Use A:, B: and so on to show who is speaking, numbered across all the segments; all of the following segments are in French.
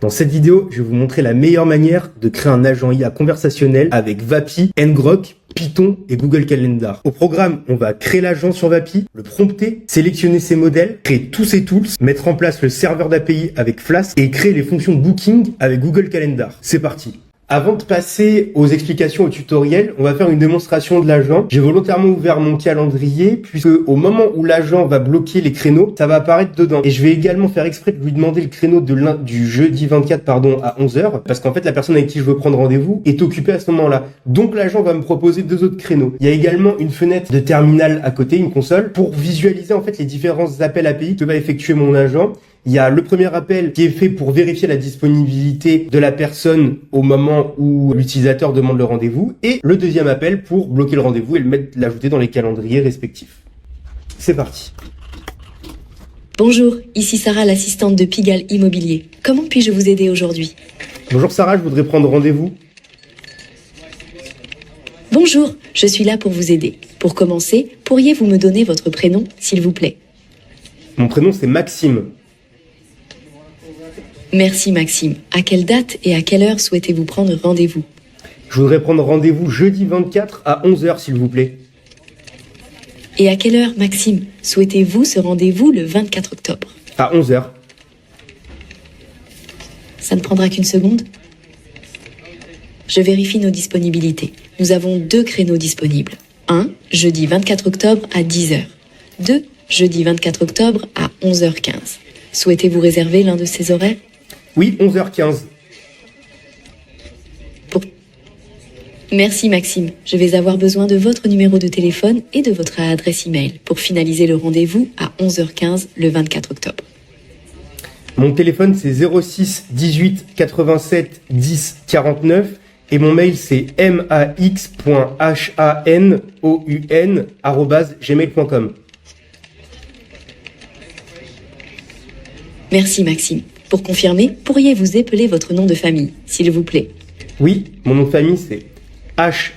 A: Dans cette vidéo, je vais vous montrer la meilleure manière de créer un agent IA conversationnel avec Vapi, Ngrok, Python et Google Calendar. Au programme, on va créer l'agent sur Vapi, le prompter, sélectionner ses modèles, créer tous ses tools, mettre en place le serveur d'API avec Flask et créer les fonctions de booking avec Google Calendar. C'est parti. Avant de passer aux explications au tutoriel, on va faire une démonstration de l'agent. J'ai volontairement ouvert mon calendrier puisque au moment où l'agent va bloquer les créneaux, ça va apparaître dedans. Et je vais également faire exprès de lui demander le créneau du jeudi 24 à 11h parce qu'en fait la personne avec qui je veux prendre rendez-vous est occupée à ce moment-là. Donc l'agent va me proposer deux autres créneaux. Il y a également une fenêtre de terminal à côté, une console, pour visualiser en fait les différents appels API que va effectuer mon agent. Il y a le premier appel qui est fait pour vérifier la disponibilité de la personne au moment où l'utilisateur demande le rendez-vous et le deuxième appel pour bloquer le rendez-vous et l'ajouter dans les calendriers respectifs. C'est parti.
B: Bonjour, ici Sarah, l'assistante de Pigalle Immobilier. Comment puis-je vous aider aujourd'hui?
A: Bonjour Sarah, je voudrais prendre rendez-vous.
B: Bonjour, je suis là pour vous aider. Pour commencer, pourriez-vous me donner votre prénom, s'il vous plaît?
A: Mon prénom c'est Maxime.
B: Merci Maxime. À quelle date et à quelle heure souhaitez-vous prendre rendez-vous?
A: Je voudrais prendre rendez-vous jeudi 24 à 11h s'il vous plaît.
B: Et à quelle heure, Maxime, souhaitez-vous ce rendez-vous le 24 octobre?
A: À 11h.
B: Ça ne prendra qu'une seconde. Je vérifie nos disponibilités. Nous avons 2 créneaux disponibles. 1, jeudi 24 octobre à 10h. 2, jeudi 24 octobre à 11h15. Souhaitez-vous réserver l'un de ces horaires?
A: Oui, 11h15.
B: Merci Maxime. Je vais avoir besoin de votre numéro de téléphone et de votre adresse email pour finaliser le rendez-vous à 11h15 le 24 octobre.
A: Mon téléphone c'est 06 18 87 10 49 et mon mail c'est max.hanoun@gmail.com.
B: Merci Maxime. Pour confirmer, pourriez-vous épeler votre nom de famille, s'il vous plaît?
A: Oui, mon nom de famille c'est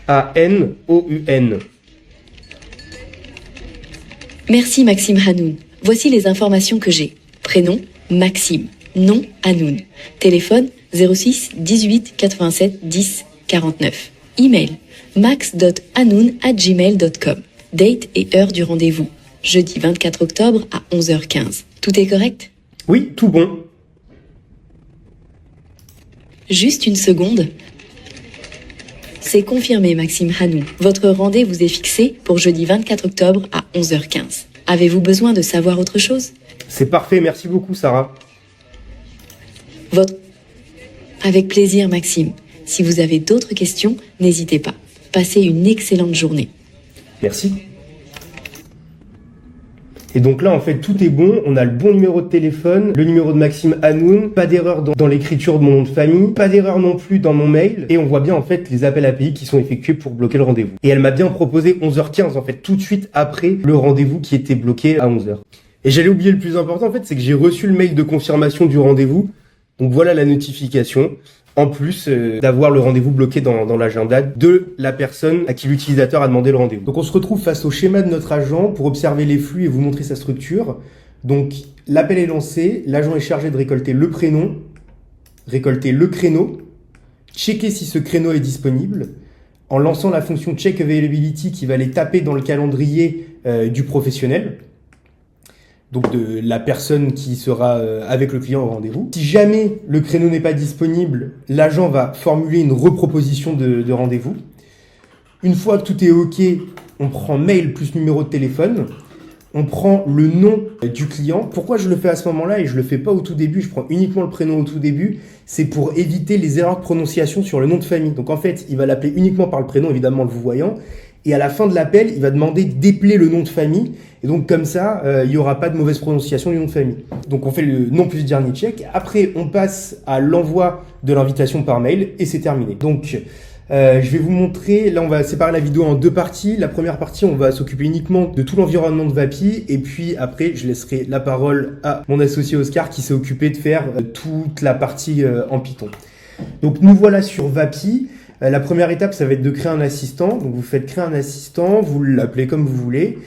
A: Hanoun.
B: Merci Maxime Hanoun. Voici les informations que j'ai. Prénom, Maxime. Nom, Hanoun. Téléphone, 06 18 87 10 49. Email, max.hanoun@gmail.com. Date et heure du rendez-vous, jeudi 24 octobre à 11h15. Tout est correct?
A: Oui, tout bon.
B: Juste une seconde. C'est confirmé, Maxime Hanoun. Votre rendez-vous est fixé pour jeudi 24 octobre à 11h15. Avez-vous besoin de savoir autre chose?
A: C'est parfait, merci beaucoup Sarah.
B: Avec plaisir, Maxime. Si vous avez d'autres questions, n'hésitez pas. Passez une excellente journée.
A: Merci. Et donc là, en fait, tout est bon. On a le bon numéro de téléphone, le numéro de Maxime Hanoun, pas d'erreur dans l'écriture de mon nom de famille, pas d'erreur non plus dans mon mail. Et on voit bien, en fait, les appels API qui sont effectués pour bloquer le rendez-vous. Et elle m'a bien proposé 11h15, en fait, tout de suite après le rendez-vous qui était bloqué à 11h. Et j'allais oublier le plus important, en fait, c'est que j'ai reçu le mail de confirmation du rendez-vous. Donc voilà la notification. En plus d'avoir le rendez-vous bloqué dans l'agenda de la personne à qui l'utilisateur a demandé le rendez-vous. Donc on se retrouve face au schéma de notre agent pour observer les flux et vous montrer sa structure. Donc l'appel est lancé, l'agent est chargé de récolter le prénom, récolter le créneau, checker si ce créneau est disponible, en lançant la fonction check availability qui va aller taper dans le calendrier du professionnel. Donc de la personne qui sera avec le client au rendez-vous. Si jamais le créneau n'est pas disponible, l'agent va formuler une reproposition de rendez-vous. Une fois que tout est OK, on prend mail plus numéro de téléphone. On prend le nom du client. Pourquoi je le fais à ce moment-là et je le fais pas au tout début, je prends uniquement le prénom au tout début, c'est pour éviter les erreurs de prononciation sur le nom de famille. Donc en fait, il va l'appeler uniquement par le prénom, évidemment le vous voyant. Et à la fin de l'appel, il va demander d'épeler le nom de famille. Et donc, comme ça, il n'y aura pas de mauvaise prononciation du nom de famille. Donc, on fait le nom plus dernier check. Après, on passe à l'envoi de l'invitation par mail et c'est terminé. Donc, je vais vous montrer. Là, on va séparer la vidéo en 2 parties. La première partie, on va s'occuper uniquement de tout l'environnement de Vapi. Et puis, après, je laisserai la parole à mon associé Oscar qui s'est occupé de faire toute la partie en Python. Donc, nous voilà sur Vapi. La première étape, ça va être de créer un assistant. Donc, vous faites créer un assistant, vous l'appelez comme vous voulez.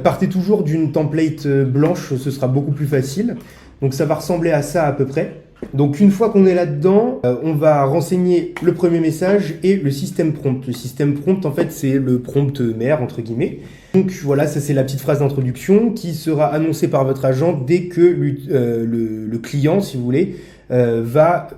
A: Partez toujours d'une template blanche, ce sera beaucoup plus facile. Donc, ça va ressembler à ça à peu près. Donc une fois qu'on est là-dedans, on va renseigner le premier message et le système prompt. Le système prompt, en fait, c'est le prompt mère, entre guillemets. Donc voilà, ça c'est la petite phrase d'introduction qui sera annoncée par votre agent dès que le client, si vous voulez, va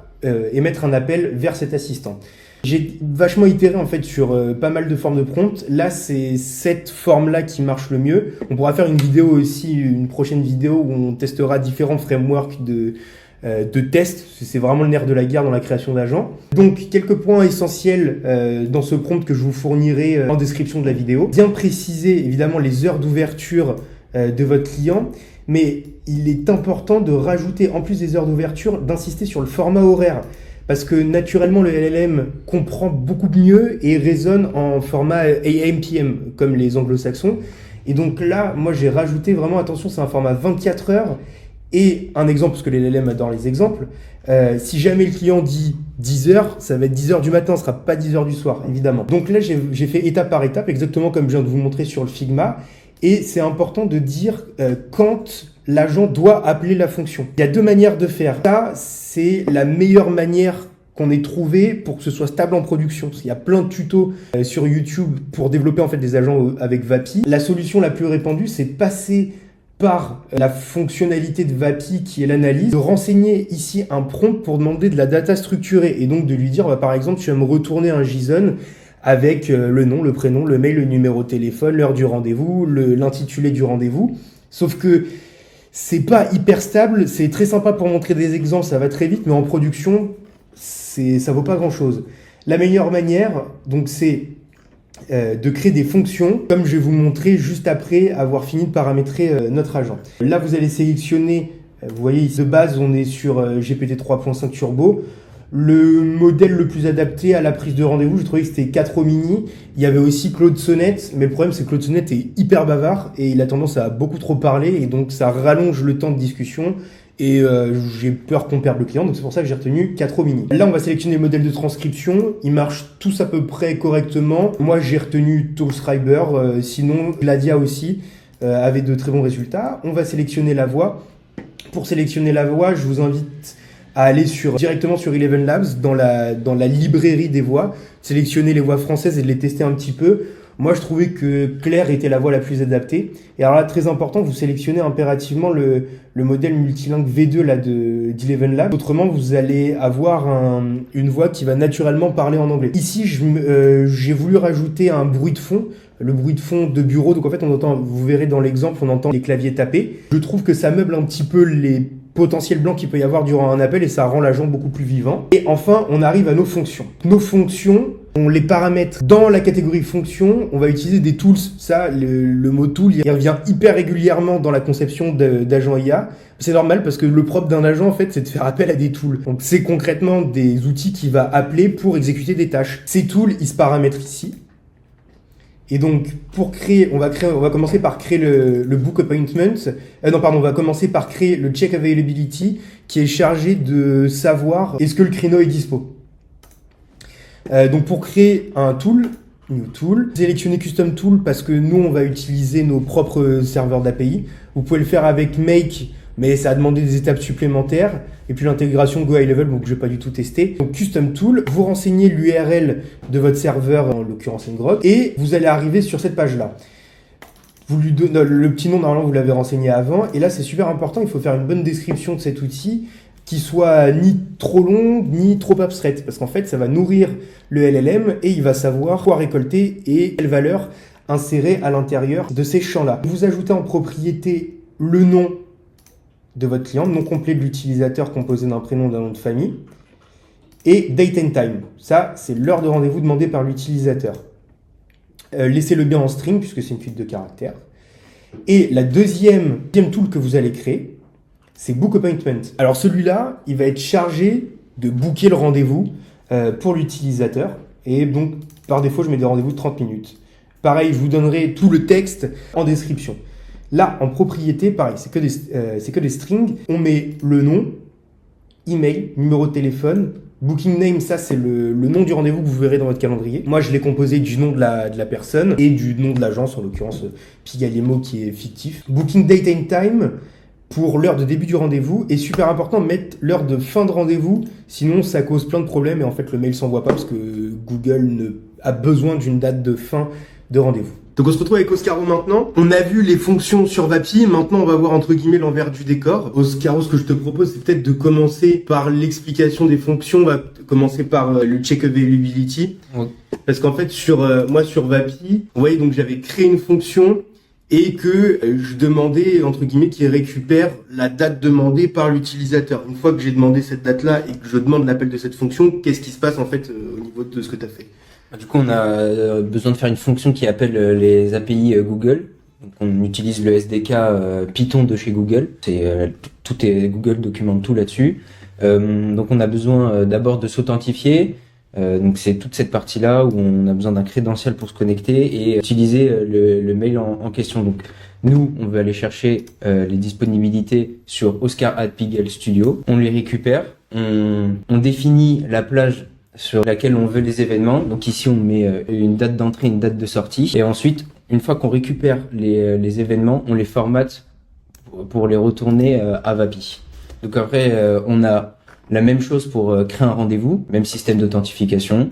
A: émettre un appel vers cet assistant. J'ai vachement itéré en fait sur pas mal de formes de prompt. Là, c'est cette forme-là qui marche le mieux. On pourra faire une vidéo aussi, une prochaine vidéo où on testera différents frameworks de tests. C'est vraiment le nerf de la guerre dans la création d'agents. Donc, quelques points essentiels dans ce prompt que je vous fournirai en description de la vidéo. Bien préciser évidemment les heures d'ouverture de votre client, mais il est important de rajouter, en plus des heures d'ouverture, d'insister sur le format horaire. Parce que naturellement, le LLM comprend beaucoup mieux et raisonne en format AM/PM, comme les anglo-saxons. Et donc là, moi, j'ai rajouté vraiment, attention, c'est un format 24 heures. Et un exemple, parce que les LLM adorent les exemples, si jamais le client dit 10 heures, ça va être 10 heures du matin, ce sera pas 10 heures du soir, évidemment. Donc là, j'ai fait étape par étape, exactement comme je viens de vous montrer sur le Figma. Et c'est important de dire quand l'agent doit appeler la fonction. Il y a deux manières de faire. Ça, c'est la meilleure manière qu'on ait trouvé pour que ce soit stable en production. Il y a plein de tutos sur YouTube pour développer en fait des agents avec Vapi. La solution la plus répandue, c'est passer par la fonctionnalité de Vapi qui est l'analyse, de renseigner ici un prompt pour demander de la data structurée et donc de lui dire, par exemple, tu vas me retourner un JSON avec le nom, le prénom, le mail, le numéro de téléphone, l'heure du rendez-vous, l'intitulé du rendez-vous. Sauf que c'est pas hyper stable, c'est très sympa pour montrer des exemples, ça va très vite, mais en production, ça vaut pas grand-chose. La meilleure manière, donc, c'est de créer des fonctions, comme je vais vous montrer juste après avoir fini de paramétrer notre agent. Là, vous allez sélectionner, vous voyez, de base, on est sur GPT 3.5 Turbo. Le modèle le plus adapté à la prise de rendez-vous, je trouvais que c'était 4 Mini. Il y avait aussi Claude Sonnet, mais le problème c'est que Claude Sonnet est hyper bavard et il a tendance à beaucoup trop parler et donc ça rallonge le temps de discussion et j'ai peur qu'on perde le client, donc c'est pour ça que j'ai retenu 4 Mini. Là, on va sélectionner le modèle de transcription. Ils marchent tous à peu près correctement. Moi, j'ai retenu Toolscriber, sinon Gladia aussi avait de très bons résultats. On va sélectionner la voix. Pour sélectionner la voix, je vous invite à aller directement sur Eleven Labs, dans la librairie des voix, sélectionner les voix françaises et de les tester un petit peu. Moi, je trouvais que Claire était la voix la plus adaptée. Et alors là, très important, vous sélectionnez impérativement le modèle multilingue V2 là, d'Eleven Labs. Autrement, vous allez avoir une voix qui va naturellement parler en anglais. Ici, j'ai voulu rajouter un bruit de fond, le bruit de fond de bureau. Donc en fait, on entend, vous verrez dans l'exemple, on entend les claviers taper. Je trouve que ça meuble un petit peu les potentiel blanc qu'il peut y avoir durant un appel et ça rend l'agent beaucoup plus vivant. Et enfin, on arrive à nos fonctions. Nos fonctions, on les paramètre dans la catégorie fonction. On va utiliser des tools. Ça, le mot tool, il revient hyper régulièrement dans la conception d'agents IA. C'est normal parce que le propre d'un agent, en fait, c'est de faire appel à des tools. Donc, c'est concrètement des outils qu'il va appeler pour exécuter des tâches. Ces tools, ils se paramètrent ici. Et donc, pour créer, on va commencer par créer le book appointment. On va commencer par créer le check availability qui est chargé de savoir est-ce que le créneau est dispo. Donc, pour créer un tool, new tool, sélectionnez custom tool parce que nous, on va utiliser nos propres serveurs d'API. Vous pouvez le faire avec Make, mais ça a demandé des étapes supplémentaires. Et puis l'intégration Go High Level, donc je vais pas du tout tester. Donc Custom Tool, vous renseignez l'URL de votre serveur, en l'occurrence Ngrok, et vous allez arriver sur cette page-là. Vous lui donnez le petit nom, normalement vous l'avez renseigné avant. Et là c'est super important, il faut faire une bonne description de cet outil qui soit ni trop longue, ni trop abstraite. Parce qu'en fait, ça va nourrir le LLM et il va savoir quoi récolter et quelle valeur insérer à l'intérieur de ces champs-là. Vous ajoutez en propriété le nom de votre client, nom complet de l'utilisateur composé d'un prénom, d'un nom de famille, et date and time. Ça, c'est l'heure de rendez-vous demandée par l'utilisateur. Laissez-le bien en string, puisque c'est une suite de caractères. Et la deuxième tool que vous allez créer, c'est Book Appointment. Alors celui-là, il va être chargé de booker le rendez-vous pour l'utilisateur. Et donc, par défaut, je mets des rendez-vous de 30 minutes. Pareil, je vous donnerai tout le texte en description. Là, en propriété, pareil, c'est que des strings. On met le nom, email, numéro de téléphone, booking name, ça c'est le nom du rendez-vous que vous verrez dans votre calendrier. Moi, je l'ai composé du nom de la personne et du nom de l'agence, en l'occurrence Pigaliemo qui est fictif. Booking date and time, pour l'heure de début du rendez-vous. Et super important, mettre l'heure de fin de rendez-vous, sinon ça cause plein de problèmes et en fait le mail s'envoie pas parce que Google a besoin d'une date de fin de rendez-vous. Donc on se retrouve avec Oscaro maintenant. On a vu les fonctions sur Vapi, maintenant on va voir entre guillemets l'envers du décor. Oscaro, ce que je te propose, c'est peut-être de commencer par l'explication des fonctions. On va commencer par le check availability.
C: Ouais.
A: Parce qu'en fait moi sur Vapi, vous voyez, donc j'avais créé une fonction et que je demandais entre guillemets qu'il récupère la date demandée par l'utilisateur. Une fois que j'ai demandé cette date-là et que je demande l'appel de cette fonction, qu'est-ce qui se passe en fait au niveau de ce que tu as fait?
C: Du coup, on a besoin de faire une fonction qui appelle les API Google. Donc, on utilise le SDK Python de chez Google. Tout est Google documente tout là-dessus. Donc, on a besoin d'abord de s'authentifier. Donc, c'est toute cette partie-là où on a besoin d'un crédentiel pour se connecter et utiliser le mail en question. Donc, nous, on veut aller chercher les disponibilités sur Oscar@Pigel Studio. On les récupère. On définit la plage sur laquelle on veut les événements. Donc ici, on met une date d'entrée, une date de sortie. Et ensuite, une fois qu'on récupère les événements, on les formate pour les retourner à Vapi. Donc après, on a la même chose pour créer un rendez-vous, même système d'authentification.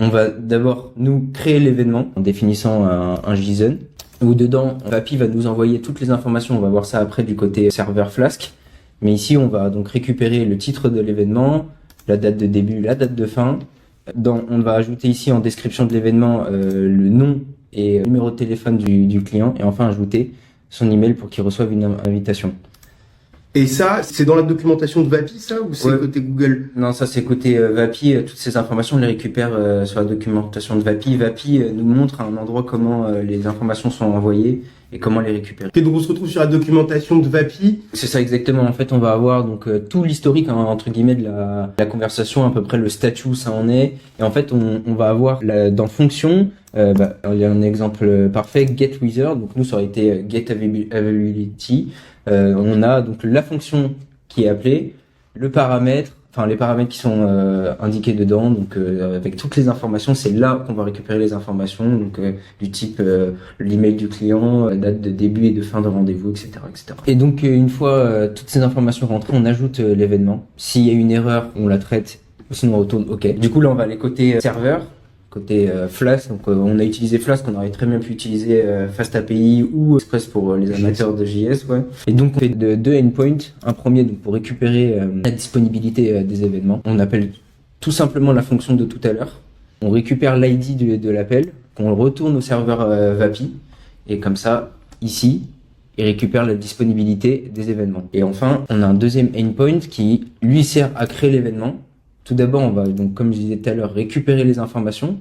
C: On va d'abord nous créer l'événement en définissant un JSON où dedans, Vapi va nous envoyer toutes les informations. On va voir ça après du côté serveur Flask. Mais ici, on va donc récupérer le titre de l'événement, la date de début, la date de fin. On va ajouter ici en description de l'événement le nom et le numéro de téléphone du client et enfin ajouter son email pour qu'il reçoive une invitation.
A: Et ça, c'est dans la documentation de Vapi, ça, ou c'est côté Google?
C: Non, ça c'est côté Vapi. Toutes ces informations, on les récupère sur la documentation de Vapi. Vapi nous montre à un endroit comment les informations sont envoyées et comment les récupérer.
A: Et donc on se retrouve sur la documentation de Vapi.
C: C'est ça exactement. En fait, on va avoir donc tout l'historique entre guillemets de la conversation, à peu près le statut où ça en est. Et en fait, on va avoir dans fonction. Il y a un exemple parfait, get wizard. Donc nous, ça aurait été get availability. On a donc la fonction qui est appelée, le paramètre, enfin les paramètres qui sont indiqués dedans, donc avec toutes les informations, c'est là qu'on va récupérer les informations, donc du type l'email du client, date de début et de fin de rendez-vous, etc., etc. Et donc une fois toutes ces informations rentrées, on ajoute l'événement. S'il y a une erreur, on la traite, sinon on retourne OK. Du coup là, on va aller côté serveur. Côté Flask, donc on a utilisé Flask, on aurait très bien pu utiliser Fast API ou Express pour les amateurs de JS, ouais. Et donc on fait deux endpoints, un premier donc pour récupérer la disponibilité des événements. On appelle tout simplement la fonction de tout à l'heure. On récupère l'ID de l'appel, qu'on retourne au serveur Vapi, et comme ça, ici, il récupère la disponibilité des événements. Et enfin, on a un deuxième endpoint qui lui sert à créer l'événement. Tout d'abord, on va donc, comme je disais tout à l'heure, récupérer les informations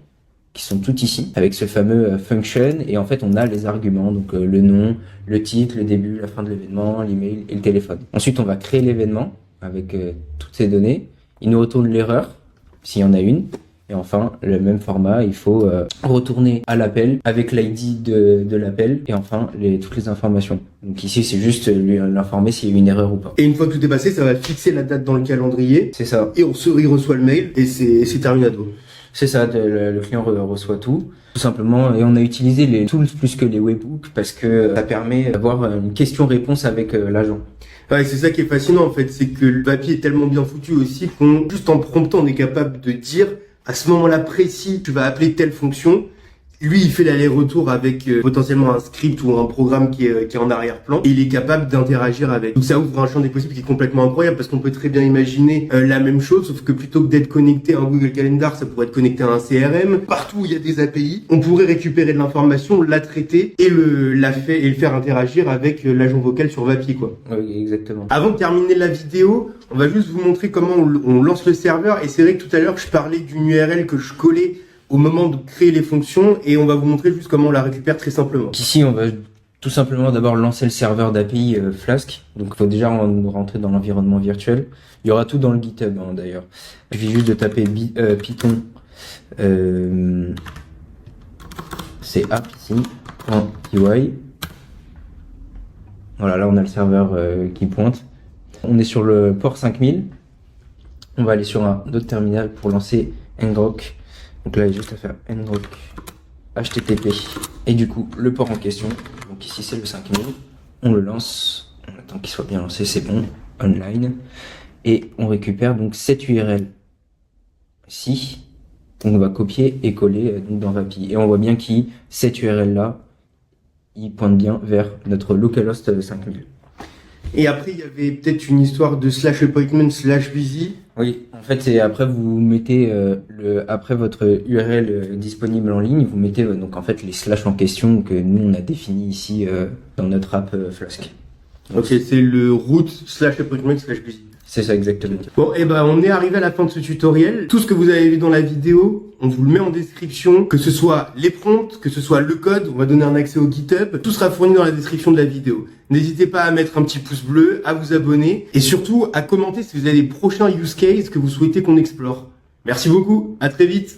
C: qui sont toutes ici avec ce fameux function et en fait on a les arguments, donc le nom, le titre, le début, la fin de l'événement, l'email et le téléphone. Ensuite, on va créer l'événement avec toutes ces données. Il nous retourne l'erreur s'il y en a une. Et enfin, le même format, il faut retourner à l'appel avec l'ID de l'appel et enfin toutes les informations. Donc ici, c'est juste lui l'informer s'il y a eu une erreur ou pas.
A: Et une fois que tout est passé, ça va fixer la date dans le calendrier.
C: C'est ça.
A: Et il reçoit le mail et c'est terminado.
C: C'est ça, le client reçoit tout simplement. Et on a utilisé les tools plus que les webhooks parce que ça permet d'avoir une question-réponse avec l'agent.
A: Ouais, c'est ça qui est fascinant en fait, c'est que le Vapi est tellement bien foutu aussi qu'on, juste en promptant, on est capable de dire à ce moment-là précis, tu vas appeler telle fonction. Lui, il fait l'aller-retour avec potentiellement un script ou un programme qui est en arrière-plan et il est capable d'interagir avec. Donc ça ouvre un champ des possibles qui est complètement incroyable parce qu'on peut très bien imaginer la même chose, sauf que plutôt que d'être connecté à un Google Calendar, ça pourrait être connecté à un CRM. Partout où il y a des API, on pourrait récupérer de l'information, la traiter et le faire interagir avec l'agent vocal sur Vapi, quoi.
C: Oui, exactement.
A: Avant de terminer la vidéo, on va juste vous montrer comment on lance le serveur. Et c'est vrai que tout à l'heure, je parlais d'une URL que je collais au moment de créer les fonctions et on va vous montrer juste comment on la récupère très simplement.
C: Ici, on va tout simplement d'abord lancer le serveur d'API Flask. Donc, il faut déjà rentrer dans l'environnement virtuel. Il y aura tout dans le GitHub d'ailleurs. Il suffit juste de taper Python. C'est app ici. .py. Voilà, là on a le serveur qui pointe. On est sur le port 5000. On va aller sur un autre terminal pour lancer ngrok. Donc là, il y a juste à faire ngrok HTTP. Et du coup, le port en question, donc ici c'est le 5000, on le lance, on tant qu'il soit bien lancé, c'est bon. Online. Et on récupère donc cette URL ici. Donc on va copier et coller donc dans Vapi. Et on voit bien cette URL là, il pointe bien vers notre localhost 5000.
A: Et après, il y avait peut-être une histoire de /appointment/busy.
C: Oui, en fait, c'est après vous mettez après votre URL disponible en ligne, vous mettez donc en fait les slash en question que nous on a défini ici dans notre app Flask.
A: Donc, ok, c'est le route /appointment/busy.
C: C'est ça exactement.
A: Bon, et ben on est arrivé à la fin de ce tutoriel. Tout ce que vous avez vu dans la vidéo, on vous le met en description, que ce soit les prompts, que ce soit le code, on va donner un accès au GitHub, tout sera fourni dans la description de la vidéo. N'hésitez pas à mettre un petit pouce bleu, à vous abonner et surtout à commenter si vous avez des prochains use cases que vous souhaitez qu'on explore. Merci beaucoup, à très vite.